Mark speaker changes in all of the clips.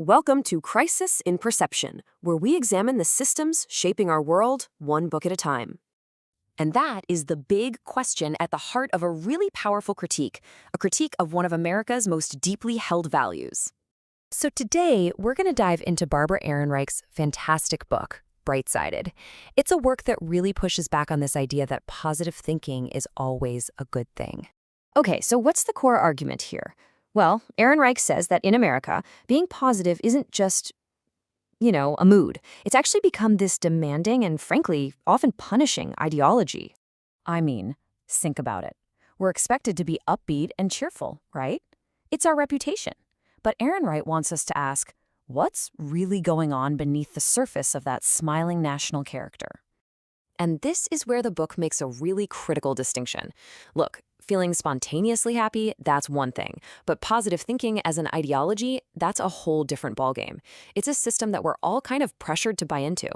Speaker 1: Welcome to Crisis in Perception, where we examine the systems shaping our world one book at a time. And that is the big question at the heart of a really powerful critique, a critique of one of America's most deeply held values. So today, we're going to dive into Barbara Ehrenreich's fantastic book, Bright-Sided. It's a work that really pushes back on this idea that positive thinking is always a good thing. Okay, so what's the core argument here? Well, Ehrenreich says that in America, being positive isn't just, a mood. It's actually become this demanding and, frankly, often punishing ideology. I mean, think about it. We're expected to be upbeat and cheerful, right? It's our reputation. But Ehrenreich wants us to ask, what's really going on beneath the surface of that smiling national character? And this is where the book makes a really critical distinction. Look, feeling spontaneously happy, that's one thing. But positive thinking as an ideology, that's a whole different ballgame. It's a system that we're all kind of pressured to buy into.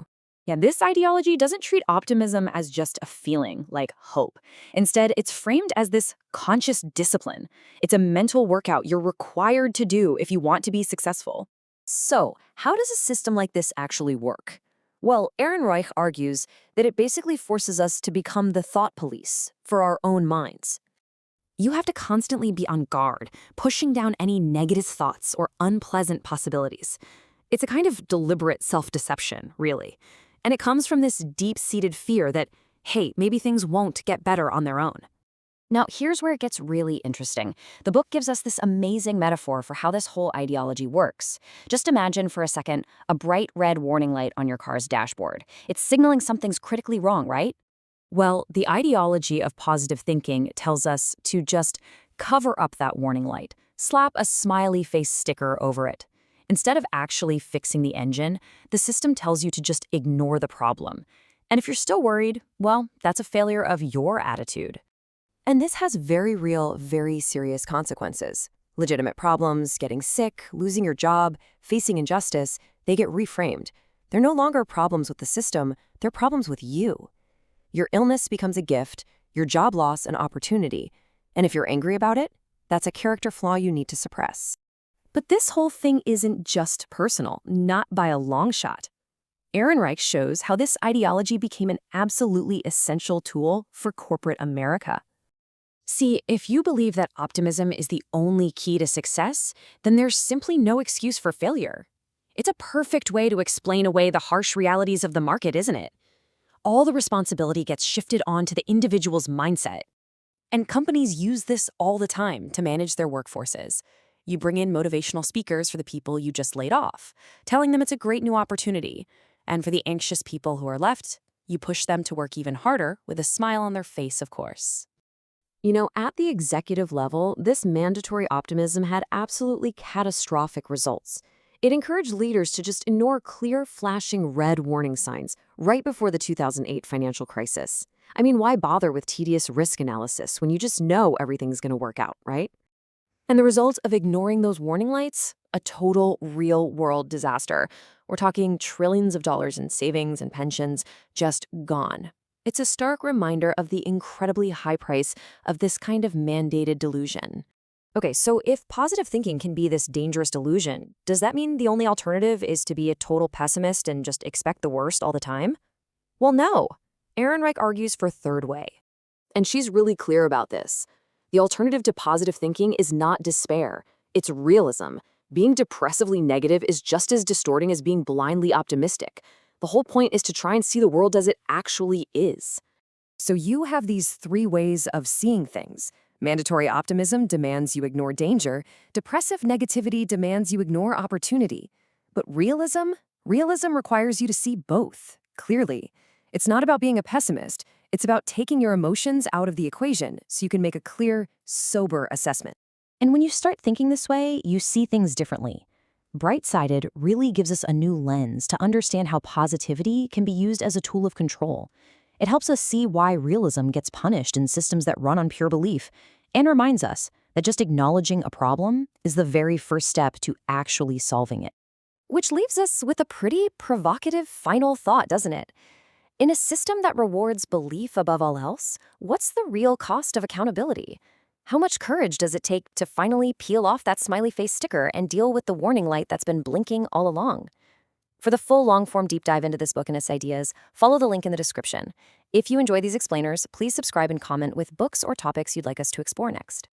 Speaker 2: Yeah, this ideology doesn't treat optimism as just a feeling, like hope. Instead, it's framed as this conscious discipline. It's a mental workout you're required to do if you want to be successful.
Speaker 1: So, how does a system like this actually work? Well, Ehrenreich argues that it basically forces us to become the thought police for our own minds. You have to constantly be on guard, pushing down any negative thoughts or unpleasant possibilities. It's a kind of deliberate self-deception, really. And it comes from this deep-seated fear that, hey, maybe things won't get better on their own. Now, here's where it gets really interesting. The book gives us this amazing metaphor for how this whole ideology works. Just imagine for a second a bright red warning light on your car's dashboard. It's signaling something's critically wrong, right? Well, the ideology of positive thinking tells us to just cover up that warning light, slap a smiley face sticker over it. Instead of actually fixing the engine, the system tells you to just ignore the problem. And if you're still worried, well, that's a failure of your attitude. And this has very real, very serious consequences. Legitimate problems, getting sick, losing your job, facing injustice, they get reframed. They're no longer problems with the system, they're problems with you. Your illness becomes a gift, your job loss an opportunity. And if you're angry about it, that's a character flaw you need to suppress. But this whole thing isn't just personal, not by a long shot. Ehrenreich shows how this ideology became an absolutely essential tool for corporate America. See, if you believe that optimism is the only key to success, then there's simply no excuse for failure. It's a perfect way to explain away the harsh realities of the market, isn't it? All the responsibility gets shifted onto the individual's mindset. And companies use this all the time to manage their workforces. You bring in motivational speakers for the people you just laid off, telling them it's a great new opportunity. And for the anxious people who are left, you push them to work even harder with a smile on their face, of course. At the executive level, this mandatory optimism had absolutely catastrophic results. It encouraged leaders to just ignore clear, flashing red warning signs right before the 2008 financial crisis. I mean, why bother with tedious risk analysis when you just know everything's going to work out, right? And the result of ignoring those warning lights? A total real-world disaster. We're talking trillions of dollars in savings and pensions just gone. It's a stark reminder of the incredibly high price of this kind of mandated delusion. Okay, so if positive thinking can be this dangerous delusion, does that mean the only alternative is to be a total pessimist and just expect the worst all the time? Well, no. Ehrenreich argues for a third way. And she's really clear about this. The alternative to positive thinking is not despair. It's realism. Being depressively negative is just as distorting as being blindly optimistic. The whole point is to try and see the world as it actually is. So you have these three ways of seeing things. Mandatory optimism demands you ignore danger. Depressive negativity demands you ignore opportunity. But realism requires you to see both, clearly. It's not about being a pessimist. It's about taking your emotions out of the equation so you can make a clear, sober assessment. And when you start thinking this way, you see things differently. Bright-sided really gives us a new lens to understand how positivity can be used as a tool of control. It helps us see why realism gets punished in systems that run on pure belief, and reminds us that just acknowledging a problem is the very first step to actually solving it. Which leaves us with a pretty provocative final thought, doesn't it? In a system that rewards belief above all else, what's the real cost of accountability? How much courage does it take to finally peel off that smiley face sticker and deal with the warning light that's been blinking all along? For the full long-form deep dive into this book and its ideas, follow the link in the description. If you enjoy these explainers, please subscribe and comment with books or topics you'd like us to explore next.